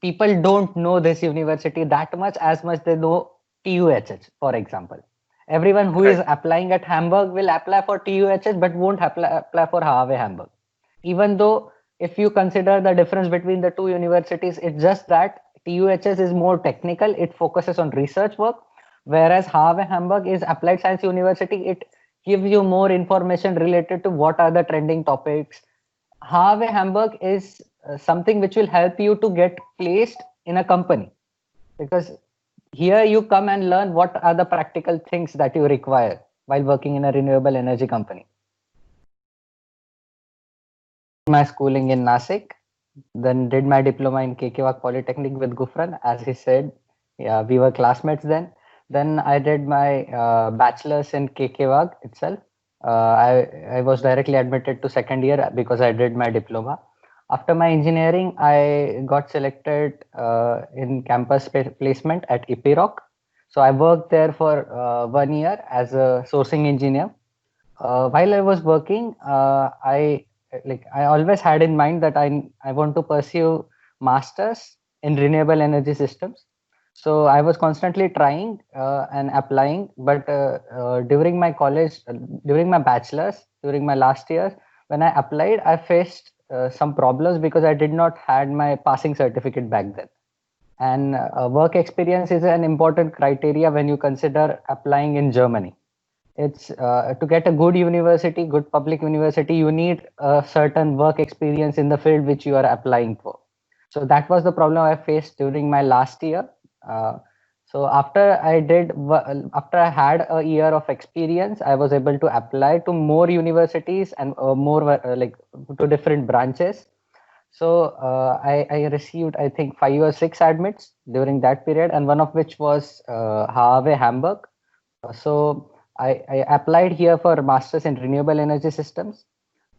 people don't know this university that much as they know TUHH, for example. Everyone who is Right. applying at Hamburg will apply for TUHH but won't apply for HAWE Hamburg. Even though if you consider the difference between the two universities, it's just that TUHS is more technical, it focuses on research work, whereas HAWE Hamburg is applied science university, it gives you more information related to what are the trending topics. HAWE Hamburg is something which will help you to get placed in a company, because here you come and learn what are the practical things that you require while working in a renewable energy company. My schooling in Nasik, then did my diploma in KK Polytechnic with Gufran. As he said, yeah, we were classmates then. Then I did my bachelor's in KK itself. I was directly admitted to second year because I did my diploma. After my engineering, I got selected in campus placement at IPIROC. So I worked there for 1 year as a sourcing engineer. While I was working, I always had in mind that I want to pursue masters in renewable energy systems. So I was constantly trying and applying, but during my college, during my bachelor's, during my last year, when I applied, I faced some problems because I did not had my passing certificate back then. And work experience is an important criteria when you consider applying in Germany. It's to get a good university, good public university, you need a certain work experience in the field which you are applying for. So that was the problem I faced during my last year. So after I had a year of experience, I was able to apply to more universities and more to different branches. So I received, I think, 5 or 6 admits during that period, and one of which was HAWE Hamburg. So I applied here for masters in renewable energy systems,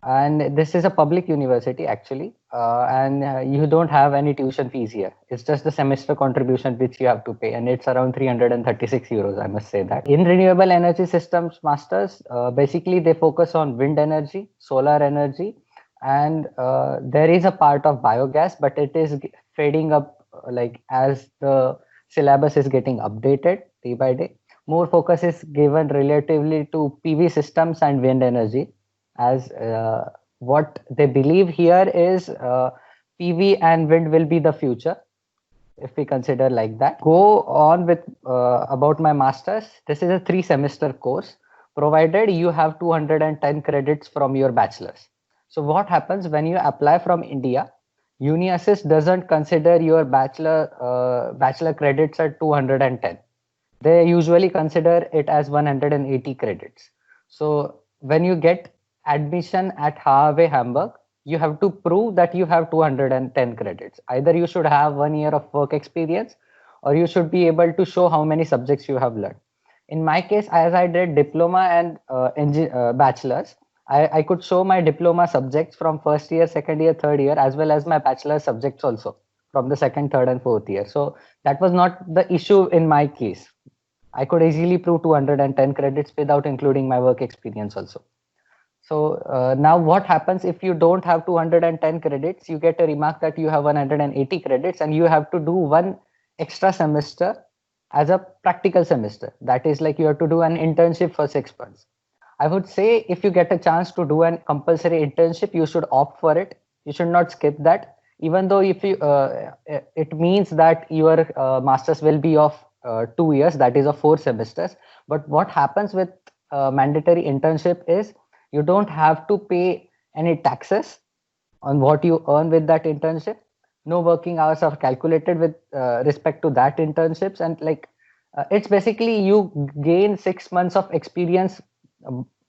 and this is a public university actually, and you don't have any tuition fees here. It's just the semester contribution which you have to pay, and it's around 336 euros, I must say that. In renewable energy systems masters, basically they focus on wind energy, solar energy, and there is a part of biogas, but it is fading up as the syllabus is getting updated day by day. More focus is given relatively to PV systems and wind energy, as what they believe here is PV and wind will be the future, if we consider like that. Go on with about my master's. This is a 3-semester course, provided you have 210 credits from your bachelor's. So what happens when you apply from India? UniAssist doesn't consider your bachelor credits at 210. They usually consider it as 180 credits. So when you get admission at HAWE Hamburg, you have to prove that you have 210 credits. Either you should have 1 year of work experience, or you should be able to show how many subjects you have learned. In my case, as I did diploma and bachelor's, I could show my diploma subjects from first year, second year, third year, as well as my bachelor subjects also from the second, third, and fourth year. So that was not the issue in my case. I could easily prove 210 credits without including my work experience also. So now what happens if you don't have 210 credits? You get a remark that you have 180 credits and you have to do one extra semester as a practical semester. That is like you have to do an internship for 6 months. I would say if you get a chance to do an compulsory internship, you should opt for it. You should not skip that. Even though if you, it means that your master's will be of 2 years, that is of 4 semesters. But what happens with mandatory internship is you don't have to pay any taxes on what you earn with that internship. No working hours are calculated with respect to that internships, and it's basically you gain 6 months of experience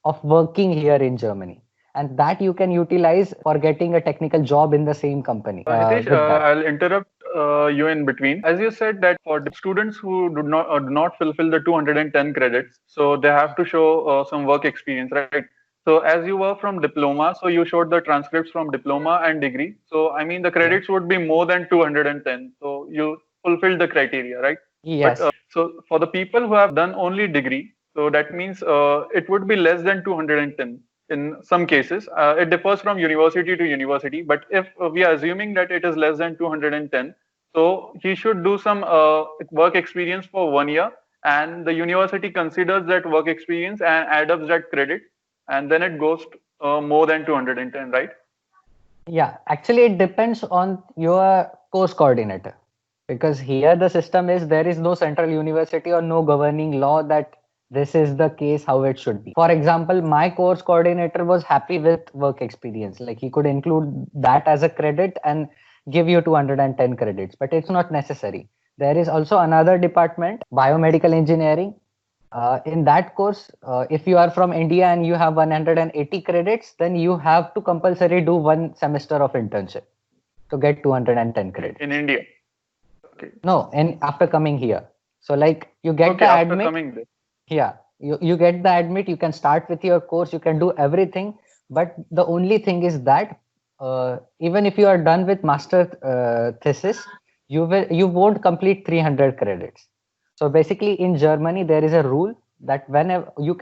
of working here in Germany, and that you can utilize for getting a technical job in the same company. Hitesh, With that, I'll interrupt you in between. As you said that for students who do not fulfill the 210 credits, so they have to show some work experience, right? So as you were from diploma, so you showed the transcripts from diploma and degree. So I mean the yeah, credits would be more than 210. So you fulfilled the criteria, right? But yes, so for the people who have done only degree, so that means it would be less than 210 in some cases. It differs from university to university, but if we are assuming that it is less than 210, So he should do some work experience for 1 year, and the university considers that work experience and adds up that credit, and then it goes to, more than 210, right? Yeah, actually, it depends on your course coordinator, because here the system is there is no central university or no governing law that this is the case how it should be. For example, my course coordinator was happy with work experience, like he could include that as a credit and give you 210 credits, but it's not necessary. There is also another department, biomedical engineering. In that course, if you are from India and you have 180 credits, then you have to compulsory do 1 semester of internship to get 210 credits. In India. Okay. No, and after coming here. So like you get Okay, the after admit. coming there. Yeah, you get the admit, you can start with your course, you can do everything. But the only thing is that even if you are done with master thesis, you won't complete 300 credits. So basically, in Germany, there is a rule that whenever you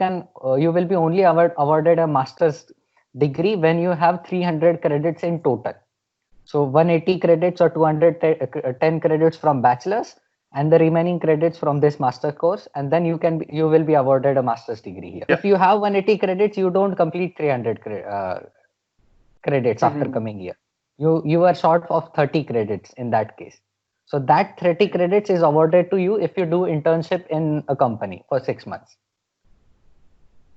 will be only awarded a master's degree when you have 300 credits in total. So 180 credits or 210 credits from bachelor's, and the remaining credits from this master course, and then you will be awarded a master's degree here. Yeah. If you have 180 credits, you don't complete 300 credits after Mhm. coming here. You are short of 30 credits in that case. So that 30 credits is awarded to you if you do internship in a company for 6 months.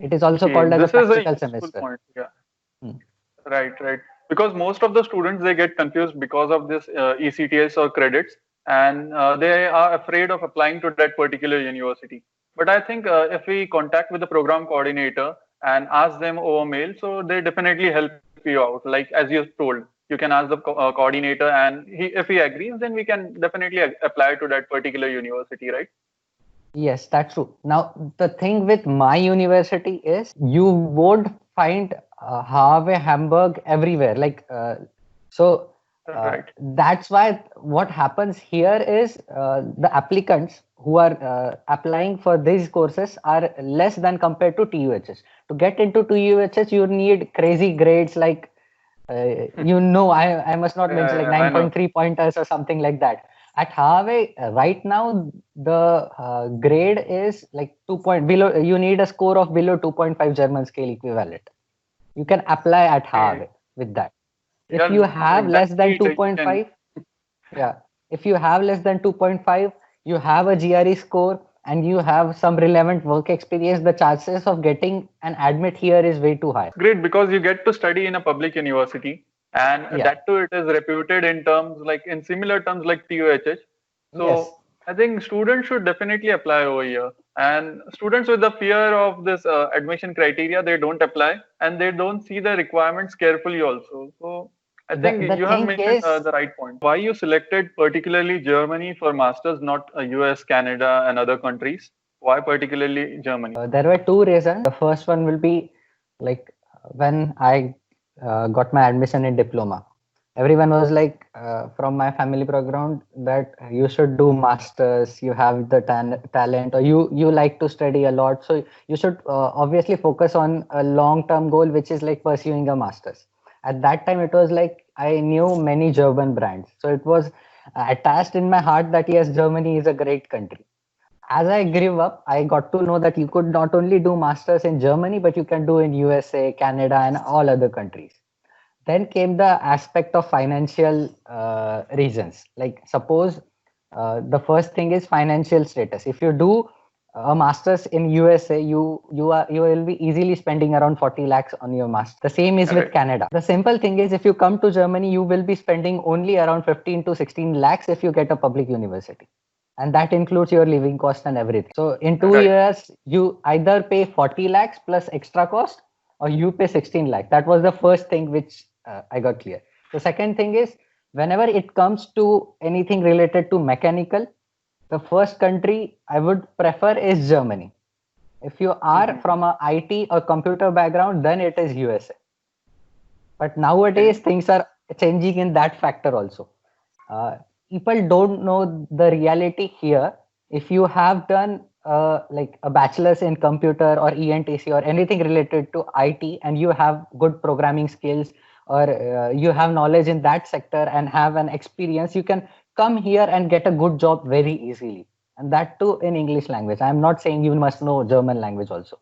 It is also Okay, called as a this is a practical useful semester. point. Yeah. Hmm. Right, right. Because most of the students they get confused because of this ECTS or credits, and they are afraid of applying to that particular university. But I think if we contact with the program coordinator and ask them over mail, so they definitely help you out. Like as you told, you can ask the coordinator, and if he agrees, then we can definitely apply to that particular university, right? Yes, that's true. Now, the thing with my university is you won't find Harvey Hamburg everywhere. So Right. that's why what happens here is the applicants who are applying for these courses are less than compared to TUHS. To get into TUHS, you need crazy grades like I must not Yeah, mention like yeah, I know. 9.3 pointers or something like that. At Harvey, right now, the grade is like 2 point below. You need a score of below 2.5 German scale equivalent. You can apply at Harvey Okay. with that. If you Yeah, have less than exactly. They can. 2.5, yeah, if you have less than 2.5, you have a GRE score and you have some relevant work experience, the chances of getting an admit here is way too high. Great, because you get to study in a public university, and Yeah. that too it is reputed in terms like in similar terms like TUHH. Yes. So I think students should definitely apply over here. And students with the fear of this admission criteria, they don't apply and they don't see the requirements carefully also. So I think The you have thing mentioned is, the right point. Why you selected particularly Germany for masters, not US, Canada, and other countries? Why particularly Germany? there were two reasons. The first one will be like when I got my admission in diploma, everyone was like from my family background that you should do masters, you have the talent, or you like to study a lot, so you should obviously focus on a long term goal, which is like pursuing a masters. At that time, it was like I knew many German brands, so it was attached in my heart that yes, Germany is a great country. As I grew up, I got to know that you could not only do masters in Germany, but you can do in USA, Canada, and all other countries. Then came the aspect of financial reasons. Like suppose the first thing is financial status. If you do a masters in USA, you will be easily spending around 40 lakhs on your master. The same is with Right. Canada. The simple thing is if you come to Germany, you will be spending only around 15 to 16 lakhs if you get a public university, and that includes your living cost and everything. So in two Right. years, you either pay 40 lakhs plus extra cost or you pay 16 lakh. That was the first thing which I got clear. The second thing is whenever it comes to anything related to mechanical, the first country I would prefer is Germany. If you are Mhm. from a IT or computer background, then it is USA. But nowadays Okay. things are changing in that factor also. Uh, People don't know the reality here. If you have done like a bachelor's in computer or ENTC or anything related to IT, and you have good programming skills, or you have knowledge in that sector and have an experience, you can come here and get a good job very easily, and that too in English language. I'm not saying you must know German language also.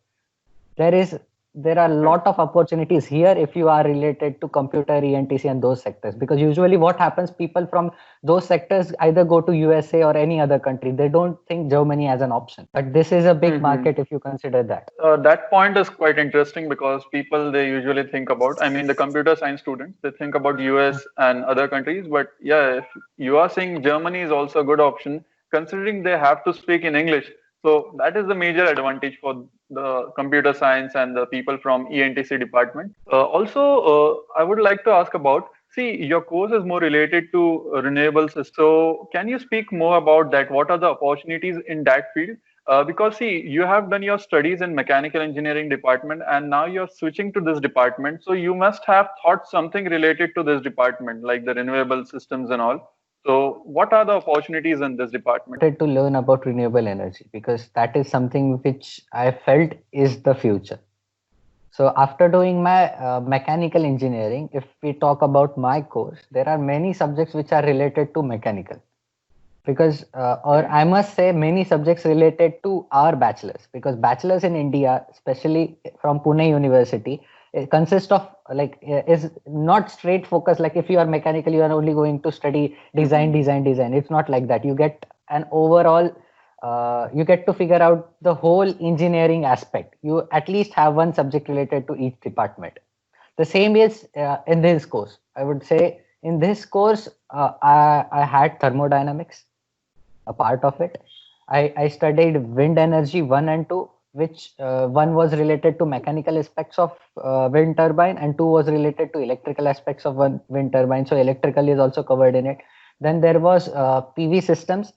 there is there are a lot of opportunities here if you are related to computer, ENTC, and those sectors, because usually what happens, people from those sectors either go to USA or any other country. They don't think Germany as an option, but this is a big market if you consider that. That point is quite interesting because people, they usually think about, I mean, the computer science students, they think about US and other countries. But yeah, if you are saying Germany is also a good option, considering they have to speak in English. So that is the major advantage for the computer science and the people from ENTC department. I would like to ask about, see, your course is more related to renewable systems. So can you speak more about that? What are the opportunities in that field? Because see, you have done your studies in mechanical engineering department and now you're switching to this department. So you must have thought something related to this department, like the renewable systems and all. So what are the opportunities in this department? I wanted to learn about renewable energy because that is something which I felt is the future. So after doing my mechanical engineering, if we talk about my course, there are many subjects which are related to mechanical, because or I must say many subjects related to our bachelors, because bachelors in India, especially from Pune University, it consists of is not straight focus. Like if you are mechanical, you are only going to study design. It's not like that. You get an overall you get to figure out the whole engineering aspect. You at least have one subject related to each department. The same is in this course. I would say in this course, I had thermodynamics, a part of it. I studied wind energy 1 and 2, which one was related to mechanical aspects of wind turbine, and 2 was related to electrical aspects of one wind turbine. So electrical is also covered in it. Then there was PV systems.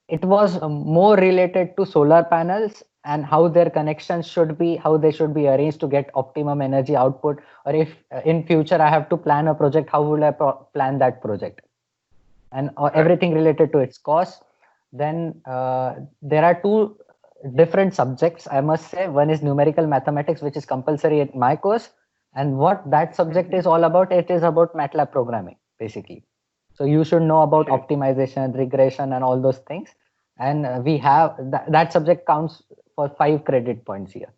It was more related to solar panels and how their connections should be, how they should be arranged to get optimum energy output. Or if in future I have to plan a project, how will I plan that project? And everything related to its cost. Then there are 2 different subjects, I must say. One is numerical mathematics, which is compulsory in my course. And what that subject is all about, it is about MATLAB programming, basically. So you should know about optimization, regression, and all those things. And we have that subject counts for 5 credit points here.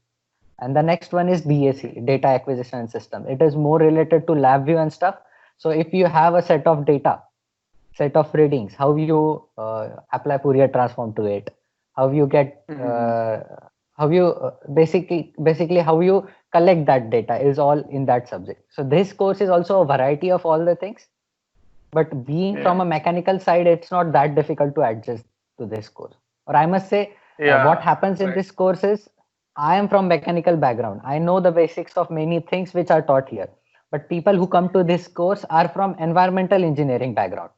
And the next one is DAC, data acquisition and system. It is more related to LabVIEW and stuff. So if you have a set of data, set of readings, how you apply Fourier transform to it, how you get how you basically how you collect that data is all in that subject. So this course is also a variety of all the things, but being from a mechanical side, it's not that difficult to adjust to this course. Or I must say, what happens in this course is, I am from mechanical background. I know the basics of many things which are taught here, but people who come to this course are from environmental engineering background.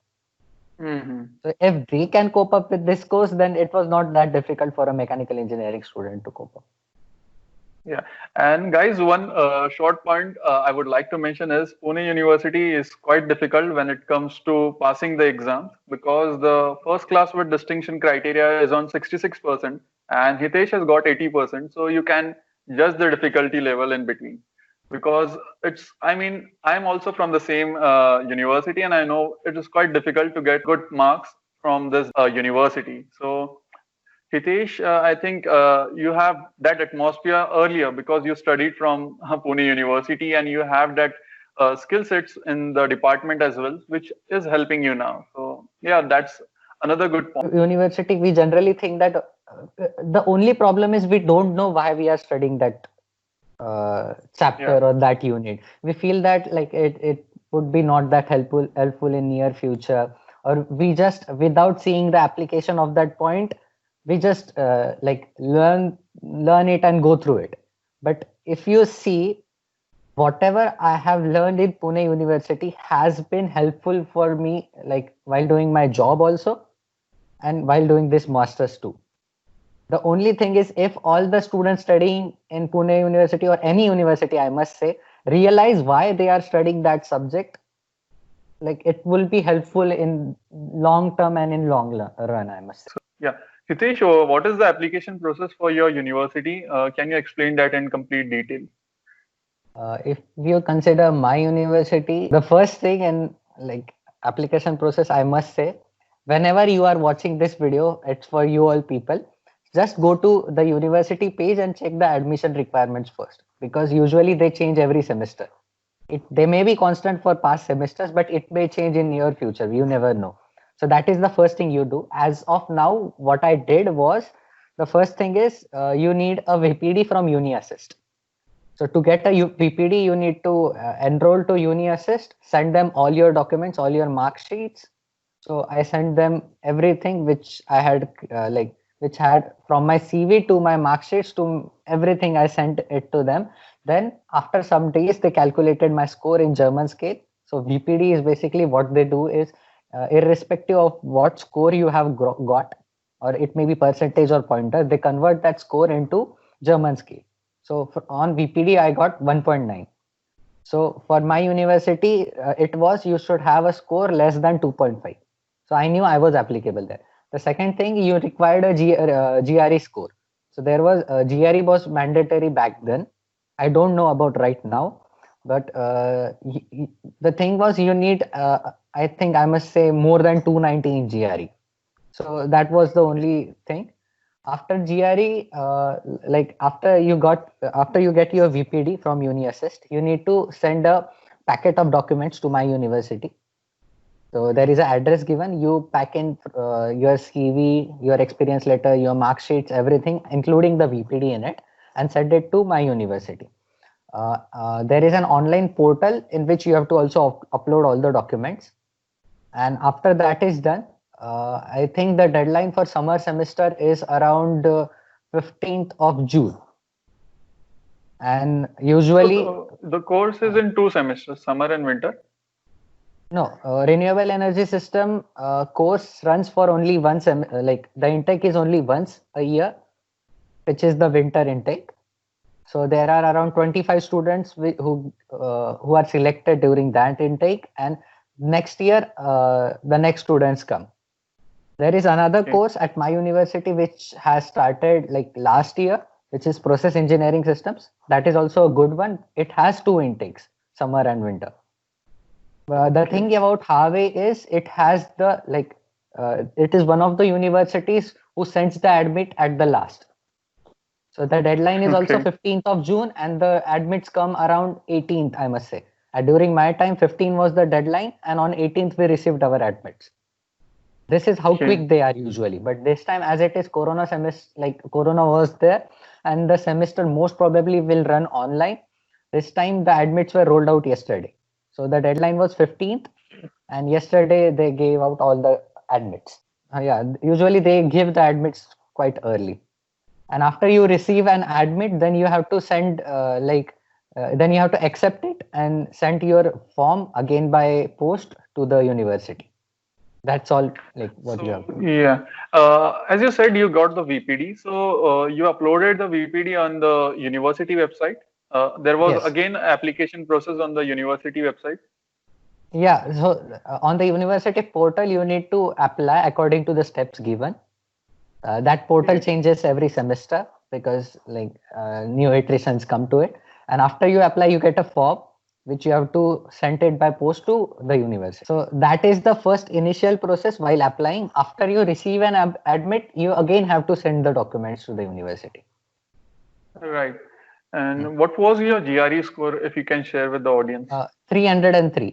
So if they can cope up with this course, then it was not that difficult for a mechanical engineering student to cope up. Yeah, and guys, one short point I would like to mention is Pune University is quite difficult when it comes to passing the exams, because the first class with distinction criteria is on 66% and Hitesh has got 80%. So you can judge the difficulty level in between, because I mean, I'm also from the same university and I know it is quite difficult to get good marks from this university. So Hitesh, I think you have that atmosphere earlier because you studied from Pune University and you have that skill sets in the department as well, which is helping you now. So yeah, that's another good point. University, we generally think that the only problem is we don't know why we are studying that chapter or that unit. We feel that like it would be not that helpful in near future, or we just, without seeing the application of that point, we just learn it and go through it. But if you see, whatever I have learned in Pune University has been helpful for me, like while doing my job also and while doing this master's too. The only thing is, if all the students studying in Pune University or any university, I must say, realize why they are studying that subject, like it will be helpful in long term and in long run, I must say. Yeah. Hitesh, what is the application process for your university? Can you explain that in complete detail? If you consider my university, the first thing in like application process, I must say, whenever you are watching this video, it's for you all people. Just go to the university page and check the admission requirements first, because usually they change every semester. They may be constant for past semesters, but it may change in near future. You never know. So that is the first thing you do. As of now, what I did was, the first thing is you need a VPD from UniAssist. So to get a VPD, you need to enroll to UniAssist, send them all your documents, all your mark sheets. So I sent them everything which I had, which had from my CV to my mark sheets to everything. I sent it to them. Then after some days, they calculated my score in German scale. So VPD is basically what they do is, irrespective of what score you have got, or it may be percentage or pointer, they convert that score into German scale. So on VPD, I got 1.9. So for my university, it was you should have a score less than 2.5. So I knew I was applicable there. The second thing, you required a GRE score. So there was GRE was mandatory back then. I don't know about right now, but the thing was you need, I think I must say, more than 290 in GRE. So that was the only thing. After GRE, after you get your VPD from UniAssist, you need to send a packet of documents to my university. So there is an address given. You pack in your CV, your experience letter, your mark sheets, everything, including the VPD in it, and send it to my university. There is an online portal in which you have to also upload all the documents. And after that is done, I think the deadline for summer semester is around 15th of June. And usually the course is in 2 semesters, summer and winter. No, renewable energy system course runs for only one the intake is only once a year, which is the winter intake. So there are around 25 students who are selected during that intake, and next year the next students come. There is another course at my university which has started like last year, which is process engineering systems. That is also a good one. It has 2 intakes, summer and winter. The thing about Harvey is it has the it is one of the universities who sends the admit at the last. So the deadline is also 15th of June, and the admits come around 18th, I must say. During my time, 15 was the deadline, and on 18th we received our admits. This is how quick they are usually. But this time, as it is Corona semester, Corona was there, and the semester most probably will run online. This time the admits were rolled out yesterday. So the deadline was 15th, and yesterday they gave out all the admits. Usually they give the admits quite early. And after you receive an admit, then you have to send then you have to accept it and send your form again by post to the university. That's all what you have to do. Yeah. As you said, you got the VPD. So you uploaded the VPD on the university website. There was again application process on the university website. Yeah. So on the university portal, you need to apply according to the steps given. That portal changes every semester because new iterations come to it. And after you apply, you get a form which you have to send it by post to the university. So that is the first initial process while applying. After you receive an admit, you again have to send the documents to the university. Right. And what was your GRE score, if you can share with the audience? 303.